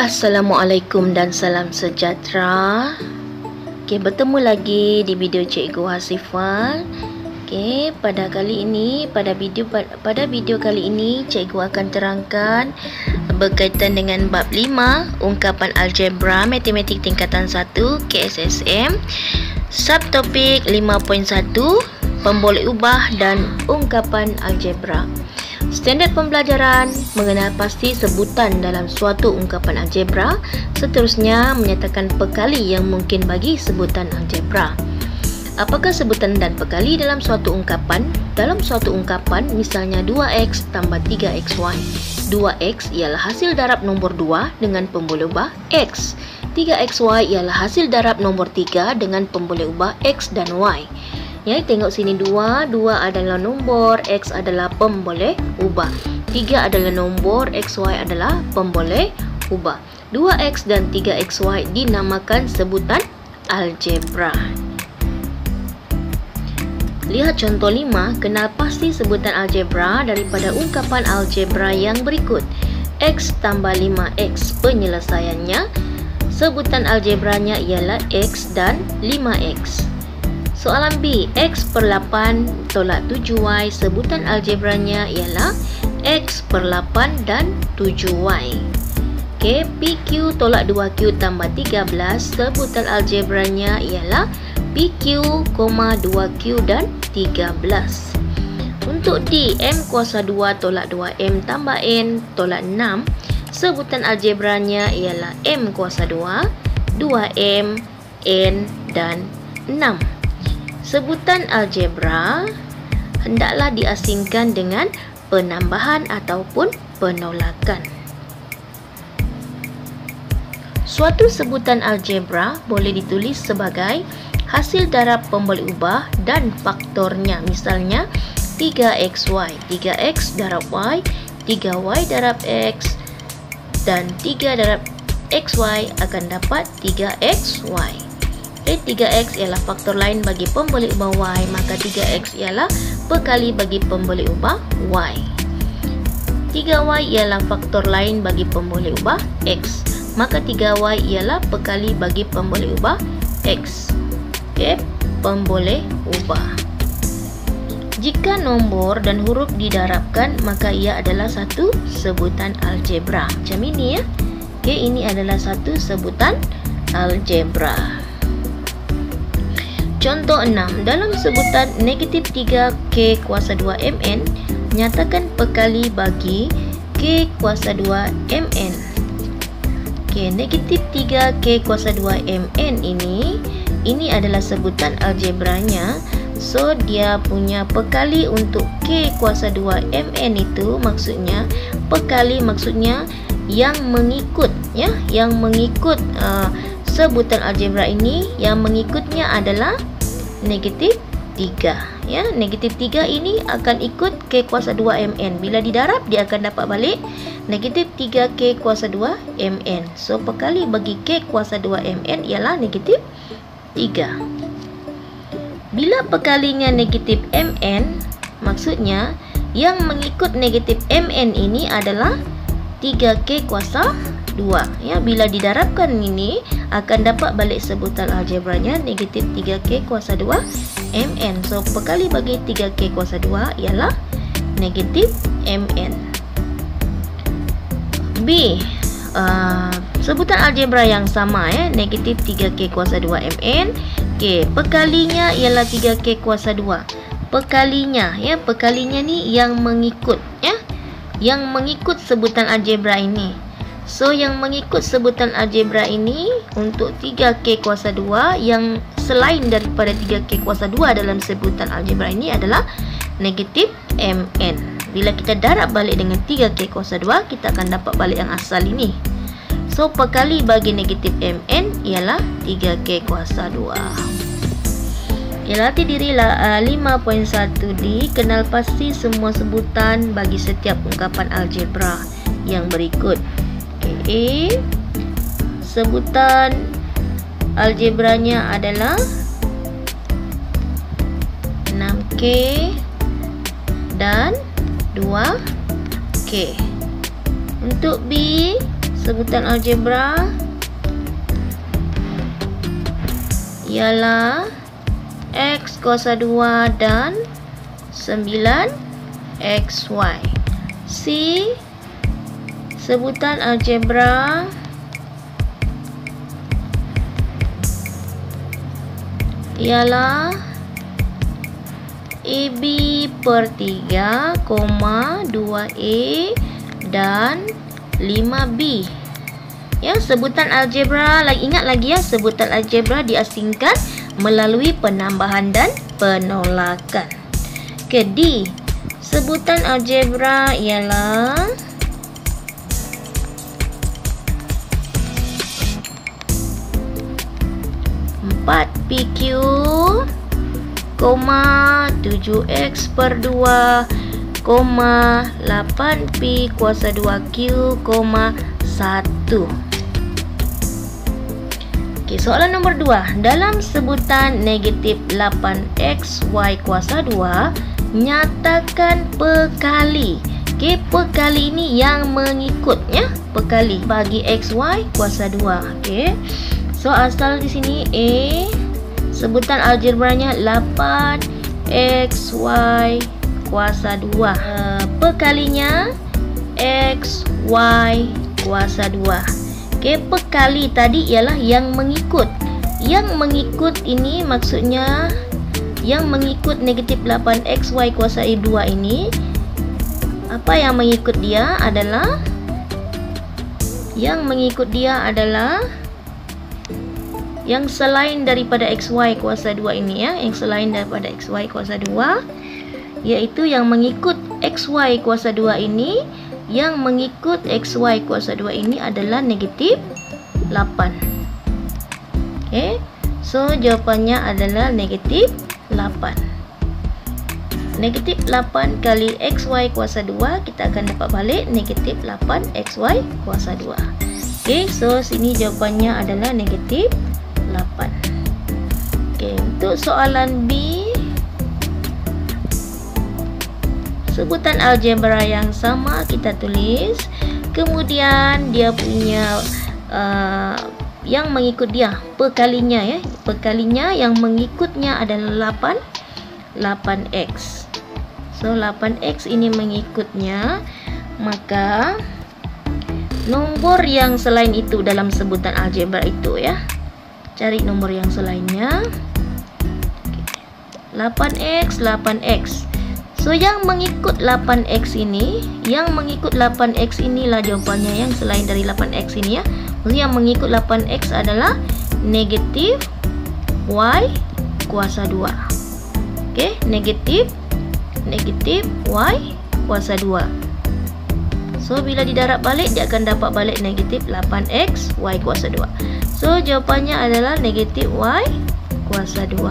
Assalamualaikum dan salam sejahtera. Bertemu lagi di video Cikgu Hasifah. Pada video kali ini Cikgu akan terangkan berkaitan dengan bab 5 ungkapan algebra matematik tingkatan 1 KSSM, subtopik 5.1 pemboleh ubah dan ungkapan algebra. Standard pembelajaran, mengenal pasti sebutan dalam suatu ungkapan algebra. Seterusnya, menyatakan pekali yang mungkin bagi sebutan algebra. Apakah sebutan dan pekali dalam suatu ungkapan? Dalam suatu ungkapan, misalnya 2x tambah 3xy. 2x ialah hasil darab nombor 2 dengan pemboleh ubah x. 3xy ialah hasil darab nombor 3 dengan pemboleh ubah x dan y. Tengok sini 2 adalah nombor, x adalah pemboleh ubah. 3 adalah nombor, xy adalah pemboleh ubah. 2x dan 3xy dinamakan sebutan algebra. Lihat contoh 5, kenal pasti sebutan algebra daripada ungkapan algebra yang berikut. X tambah 5x penyelesaiannya, sebutan algebranya ialah x dan 5x. Soalan B, x per 8 tolak 7y, sebutan algebranya ialah x per 8 dan 7y. PQ tolak 2Q tambah 13, sebutan algebranya ialah PQ, 2Q dan 13. Untuk D, M kuasa 2 tolak 2M tambah N tolak 6, sebutan algebranya ialah M kuasa 2, 2M, N dan 6. Sebutan algebra hendaklah diasingkan dengan penambahan ataupun penolakan. Suatu sebutan algebra boleh ditulis sebagai hasil darab pemboleh ubah dan faktornya. Misalnya 3xy, 3x darab y, 3y darab x, dan 3 darab xy akan dapat 3xy. 3x ialah faktor lain bagi pemboleh ubah y, maka 3x ialah pekali bagi pemboleh ubah y. 3y ialah faktor lain bagi pemboleh ubah x, maka 3y ialah pekali bagi pemboleh ubah x. Pemboleh ubah. Jika nombor dan huruf didarabkan, maka ia adalah satu sebutan algebra. Macam ini ya. Ini adalah satu sebutan algebra. Contoh 6, dalam sebutan negatif 3k kuasa 2mn, nyatakan pekali bagi k kuasa 2mn. Negatif 3k kuasa 2mn ini adalah sebutan algebranya. So, dia punya pekali untuk k kuasa 2mn itu maksudnya, pekali maksudnya yang mengikut ya, yang mengikut sebutan algebra ini, yang mengikutnya adalah negatif 3 ya. Negatif 3 ini akan ikut k kuasa 2mn. Bila didarab, dia akan dapat balik negatif 3k kuasa 2mn. So, pekali bagi k kuasa 2mn ialah negatif 3. Bila pekalinya negatif mn, maksudnya yang mengikut negatif mn ini adalah 3k kuasa 2 ya. Bila didarabkan ini akan dapat balik sebutan algebranya negatif 3k kuasa 2 mn. So, pekali bagi 3k kuasa 2 ialah negatif mn. B, sebutan algebra yang sama ya, negatif 3k kuasa 2 mn. Pekalinya ialah 3k kuasa 2. Pekalinya ya, pekalinya ni yang mengikut ya, yang mengikut sebutan algebra ini. So, yang mengikut sebutan algebra ini untuk 3k kuasa 2 yang selain daripada 3k kuasa 2 dalam sebutan algebra ini adalah negatif mn. Bila kita darab balik dengan 3k kuasa 2, kita akan dapat balik yang asal ini. So, pekali bagi negatif mn ialah 3k kuasa 2. Latih diri 5.1D, kenal pasti semua sebutan bagi setiap ungkapan algebra yang berikut. Sebutan algebranya adalah 6k dan 2k. Untuk B, sebutan algebra ialah X kuasa 2 dan 9XY. C, sebutan algebra ialah AB per 3, 2A dan 5B. Ya, sebutan algebra, ingat lagi ya, sebutan algebra diasingkan melalui penambahan dan penolakan. Ke D, sebutan algebra ialah PQ, 7x per 2, 8p kuasa 2q, 1. Okey, soalan nombor 2. Dalam sebutan negatif 8xy kuasa 2, nyatakan pekali. Okey, pekali ini yang mengikutnya, pekali bagi xy kuasa 2. Okey. So asal di sini A, sebutan algebranya 8xy kuasa 2. Pekalinya xy kuasa 2. Okey, pekali tadi ialah yang mengikut. Yang mengikut ini maksudnya yang mengikut negatif 8xy kuasa 2 ini, apa yang mengikut dia adalah yang selain daripada xy kuasa 2 ini ya, yang selain daripada xy kuasa 2, iaitu yang mengikut xy kuasa 2 ini, yang mengikut xy kuasa 2 ini adalah negatif 8. Okey, so jawapannya adalah negatif 8. Negatif 8 kali xy kuasa 2, kita akan dapat balik negatif 8xy kuasa 2. Okey, so sini jawapannya adalah negatif 8. Okey, untuk soalan B, sebutan algebra yang sama kita tulis, kemudian dia punya yang mengikut dia, pekalinya ya, pekalinya yang mengikutnya adalah 8x. So 8x ini mengikutnya, maka nombor yang selain itu dalam sebutan algebra itu ya, cari nombor yang selainnya. 8x, 8x. So yang mengikut 8x ini, inilah jawapannya yang selain dari 8x ini ya. Maksudnya yang mengikut 8x adalah negatif y kuasa 2. Okey, negatif y kuasa 2. So bila didarab balik, dia akan dapat balik negatif 8x y kuasa 2. So jawapannya adalah negatif y kuasa 2.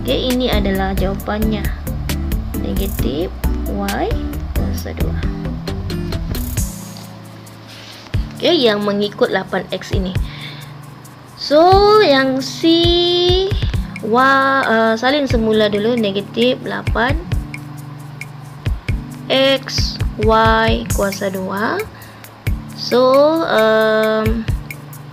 Okey, ini adalah jawapannya, negatif y kuasa 2. Okey, yang mengikut 8x ini. So yang C, salin semula dulu, negatif 8x y kuasa 2. So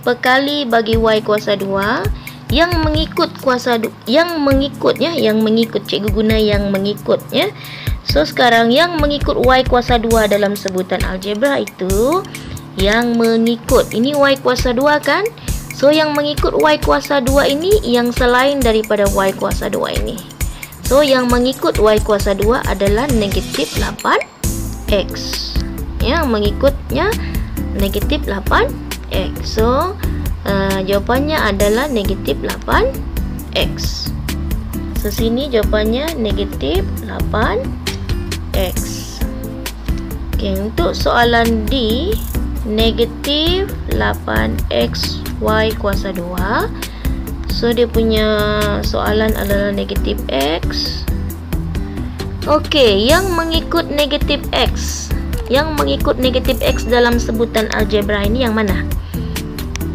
pekali bagi y kuasa 2, yang mengikut kuasa yang mengikutnya, yang mengikut, cikgu guna yang mengikutnya. So sekarang yang mengikut y kuasa 2 dalam sebutan algebra itu, yang mengikut ini y kuasa 2 kan. So yang mengikut y kuasa 2 ini yang selain daripada y kuasa 2 ini. So yang mengikut y kuasa 2 adalah negatif 8x. Yang mengikutnya negatif 8x. So jawapannya adalah negatif 8x. So sini jawapannya negatif 8x. Okey, untuk soalan D, negatif 8x y kuasa 2. So dia punya soalan adalah negatif x. Okey, yang mengikut negatif x, dalam sebutan algebra ini yang mana?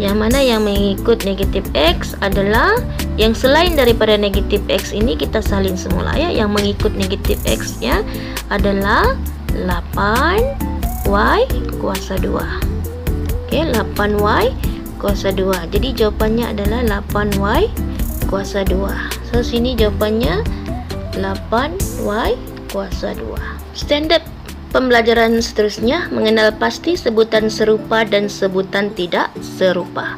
Yang mana yang mengikut negatif x adalah yang selain daripada negatif x ini, kita salin semula ya. Yang mengikut negatif x nya adalah 8y kuasa 2. Okey, 8y kuasa 2. Jadi jawapannya adalah 8y kuasa 2. So sini jawapannya 8y kuasa 2. Standard pembelajaran seterusnya, mengenal pasti sebutan serupa dan sebutan tidak serupa.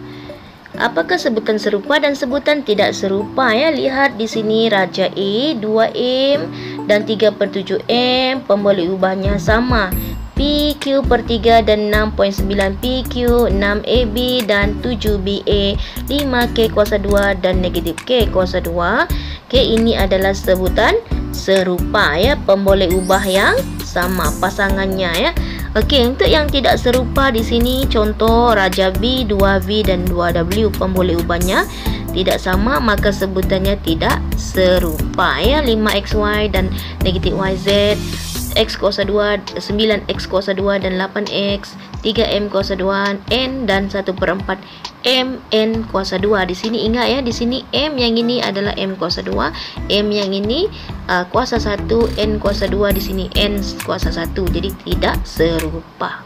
Apakah sebutan serupa dan sebutan tidak serupa ya? Lihat di sini Raja E 2M dan 3/7M, pemboleh ubahnya sama. PQ per 3 dan 6.9 PQ, 6AB dan 7BA, 5K kuasa 2 dan negatif K kuasa 2. Okey, ini adalah sebutan serupa ya, pemboleh ubah yang sama pasangannya ya. Okey, untuk yang tidak serupa di sini contoh Raja B 2V dan 2W, pemboleh ubahnya tidak sama, maka sebutannya tidak serupa ya. 5XY dan negatif YZ, X kuasa 2, 9X kuasa 2 dan 8X, 3M kuasa 2, N dan 1/4 MN kuasa 2. Di sini ingat ya, di sini M yang ini adalah M kuasa 2, M yang ini kuasa 1, N kuasa 2, di sini N kuasa 1. Jadi tidak serupa.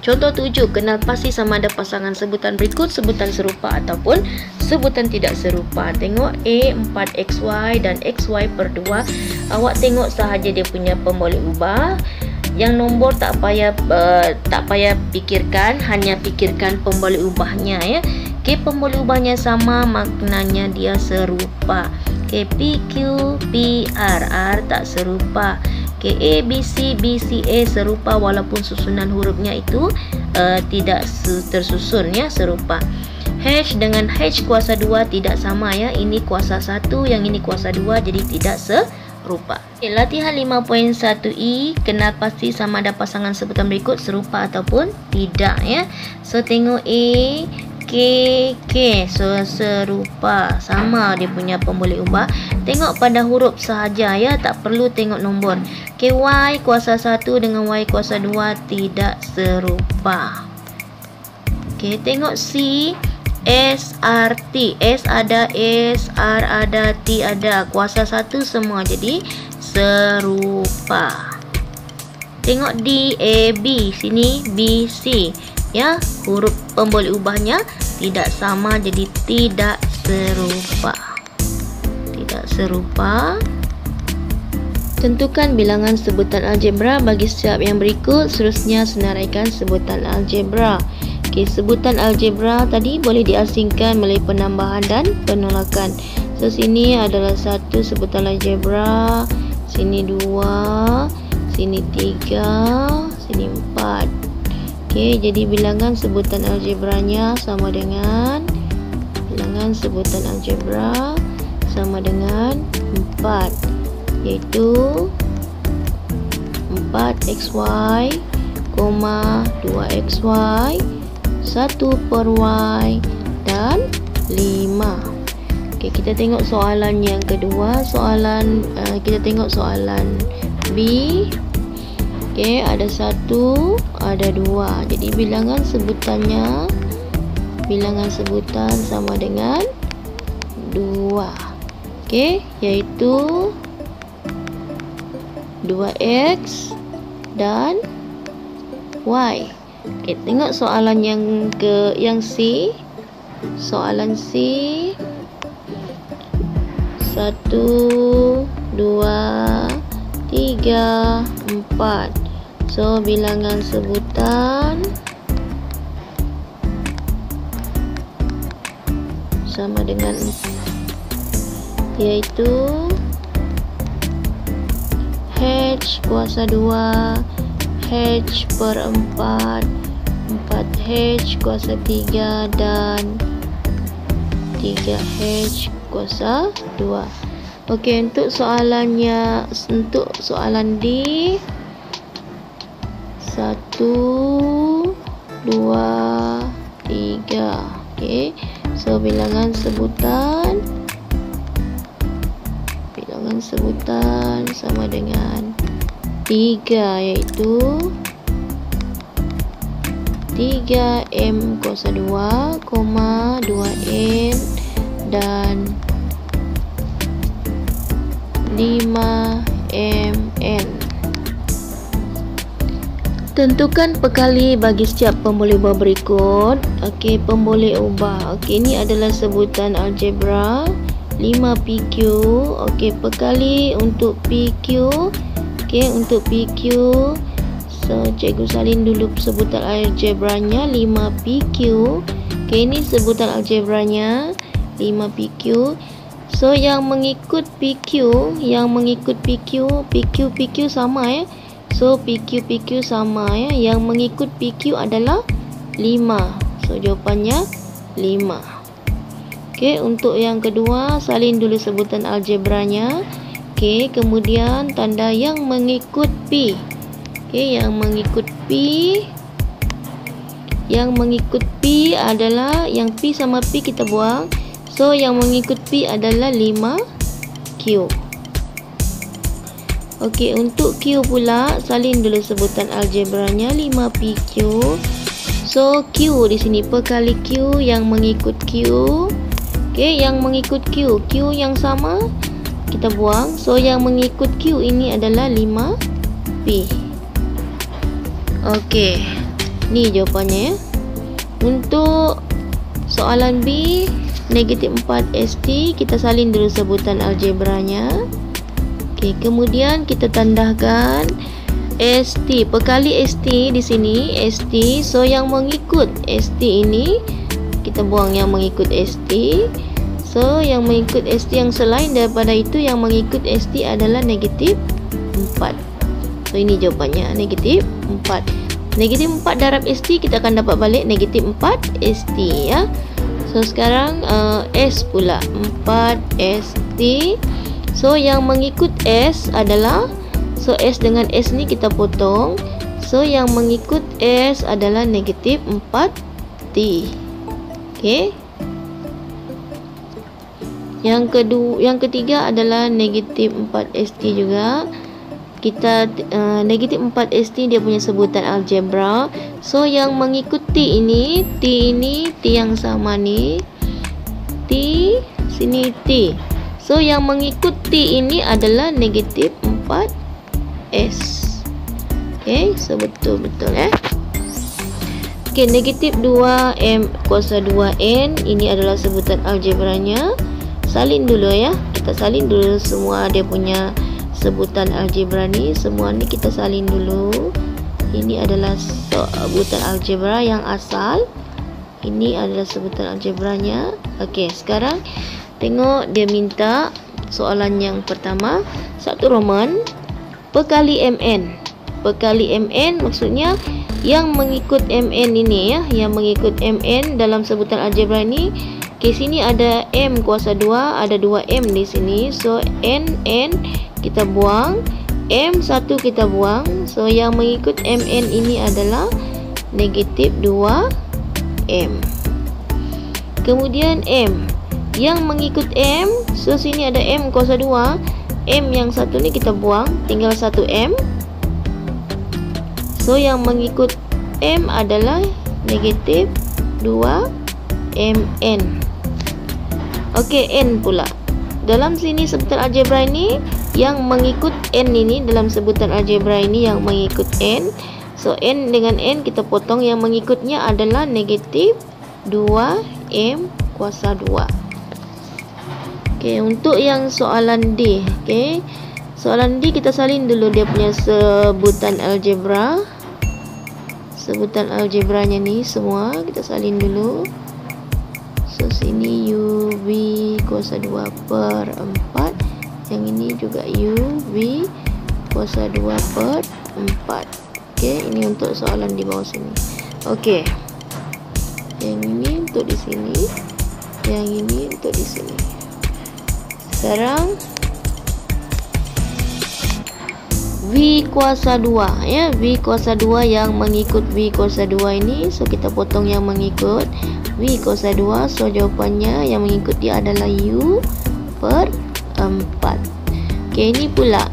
Contoh 7, kenal pasti sama ada pasangan sebutan berikut, sebutan serupa ataupun sebutan tidak serupa. Tengok A 4XY dan XY per 2. Awak tengok sahaja dia punya pemboleh ubah. Yang nombor tak payah pikirkan, hanya pikirkan pemboleh ubahnya ya. Okey, pemboleh ubahnya sama, maknanya dia serupa. Okey, PQ, PRR tak serupa. Okey, A, B, C, B, C, A serupa walaupun susunan hurufnya itu tidak tersusun ya, serupa. H dengan H kuasa 2 tidak sama ya. Ini kuasa 1, yang ini kuasa 2, jadi tidak serupa. Okay, latihan 5.1i, kenal pasti sama ada pasangan sebutan berikut serupa ataupun tidak ya. So tengok A, K, K, so serupa, sama dia punya pemboleh ubah. Tengok pada huruf sahaja ya, tak perlu tengok nombor. KY kuasa 1 dengan Y kuasa 2 tidak serupa. Okey, tengok C, SRT, S ada, S, R ada, T ada, kuasa 1 semua, jadi serupa. Tengok D, A, B, sini B, C ya, huruf pemboleh ubahnya tidak sama, jadi tidak serupa. Tidak serupa. Tentukan bilangan sebutan algebra bagi setiap yang berikut, seterusnya senaraikan sebutan algebra. Okey, sebutan algebra tadi boleh diasingkan melalui penambahan dan penolakan. So sini adalah 1 sebutan algebra, sini 2, sini 3, sini 4. Okey, jadi bilangan sebutan algebranya sama dengan bilangan sebutan algebra sama dengan 4, iaitu 4xy, 2xy, 1 per y dan 5. Okey, kita tengok soalan yang kedua. Kita tengok soalan B. Okey, ada 1, ada 2. Jadi bilangan sebutannya, bilangan sebutan sama dengan 2. Okey, iaitu 2x dan y. Okey, tengok soalan yang C. Soalan C, 1, 2, 3, 4. So bilangan sebutan sama dengan 4, iaitu H kuasa 2, H per 4, 4H kuasa 3 dan 3H kuasa 2. Okey, untuk soalannya, untuk soalan D, 1, 2, 3. Okey, so bilangan sebutan sama dengan 3, iaitu 3M kuasa 2, 2N dan 5MN. Tentukan pekali bagi setiap pemboleh ubah berikut. Okey, pemboleh ubah. Okey, ini adalah sebutan algebra 5PQ. Okey, pekali untuk PQ. Okey, untuk PQ. So, cikgu salin dulu sebutan algebranya 5PQ. Okey, ini sebutan algebranya 5PQ. So, yang mengikut PQ, PQ sama ya. So, PQ sama ya. Yang mengikut PQ adalah 5. So, jawapannya 5. Okey, untuk yang kedua, salin dulu sebutan algebranya. Okey, kemudian tanda yang mengikut P. Okey, yang mengikut P. Yang mengikut P adalah, yang P sama P kita buang. So, yang mengikut P adalah 5Q. Okey, untuk Q pula, salin dulu sebutan algebranya 5PQ. So, Q di sini pekali Q yang mengikut Q. Okey, yang mengikut Q. Q yang sama kita buang. So, yang mengikut Q ini adalah 5P. Okey, ni jawapannya ya. Untuk soalan B, negatif 4 ST, kita salin dulu sebutan algebranya. Okey, kemudian kita tandahkan ST, pekali ST di sini, ST. So, yang mengikut ST ini kita buang yang mengikut ST. So, yang mengikut ST yang selain daripada itu, yang mengikut ST adalah negatif 4. So, ini jawapannya, negatif 4. Negatif 4 darab ST, kita akan dapat balik negatif 4 ST ya. So, sekarang S pula, 4 ST. So, yang mengikut S adalah, so S dengan S ni kita potong. So, yang mengikut S adalah negatif 4T. Okey. Yang ketiga adalah negatif 4ST juga. Kita negatif 4ST dia punya sebutan algebra. So, yang mengikut T ini, T yang sama ni. T, sini T. So, yang mengikut T ini adalah negatif 4S. Okey, so betul-betul Okey, negatif 2M kuasa 2N. Ini adalah sebutan algebranya. Salin dulu ya. Kita salin dulu semua dia punya sebutan algebra ni. Semua ni kita salin dulu. Ini adalah sebutan algebra yang asal. Ini adalah sebutan algebranya. Okey, sekarang tengok dia minta soalan yang pertama, satu Roman pekali MN. Pekali MN maksudnya yang mengikut MN ini ya, yang mengikut MN dalam sebutan algebra ini. Okey, sini ada M kuasa 2, ada 2M di sini. So, N kita buang, M1 kita buang. So, yang mengikut MN ini adalah negatif 2M. Kemudian M yang mengikut M, so sini ada M kuasa 2. M yang satu ni kita buang, tinggal 1M. So, yang mengikut M adalah negatif 2MN. Okey, N pula. Dalam sini sebutan algebra ini, yang mengikut N ini, dalam sebutan algebra ini yang mengikut N. So, N dengan N kita potong, yang mengikutnya adalah negatif 2M kuasa 2. Okey, untuk yang soalan D, okey. Soalan D kita salin dulu dia punya sebutan algebra. Sebutan algebranya ni semua kita salin dulu. So, sini UV kuasa 2/4. Yang ini juga UV kuasa 2/4. Okey, ini untuk soalan di bawah sini. Okey. Yang ini untuk di sini. Yang ini untuk di sini. Sekarang V kuasa 2 ya, V kuasa 2 yang mengikut V kuasa 2 ini. So, kita potong yang mengikut V kuasa 2. So, jawapannya yang mengikut dia adalah U/4. Okey, ini pula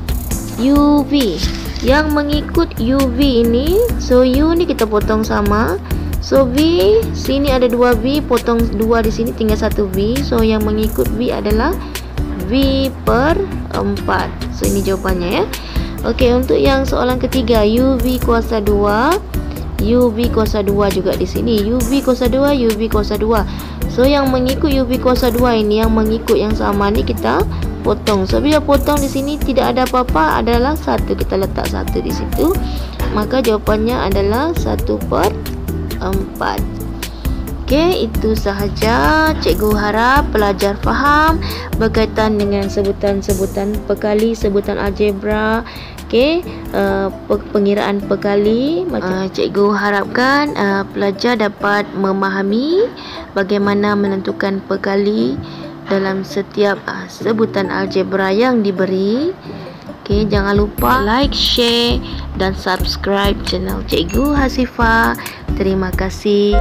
UV yang mengikut UV ini. So, U ni kita potong sama. So, V sini ada 2V, potong 2 di sini tinggal 1V. So, yang mengikut V adalah V/4. So, ini jawapannya ya. Okey, untuk yang soalan ketiga, UV kuasa 2, UV kuasa 2 juga di sini. UV kuasa 2, UV kuasa 2. So yang mengikut UV kuasa 2 ini, yang mengikut yang sama ni kita potong. So bila potong di sini tidak ada apa-apa, adalah 1. Kita letak 1 di situ. Maka jawapannya adalah 1/4. Okey, itu sahaja. Cikgu harap pelajar faham berkaitan dengan sebutan-sebutan perkali, sebutan algebra. Okey, pengiraan perkali. Cikgu harapkan pelajar dapat memahami bagaimana menentukan perkali dalam setiap sebutan algebra yang diberi. Okey, jangan lupa like, share dan subscribe channel Cikgu Hasifah. Terima kasih.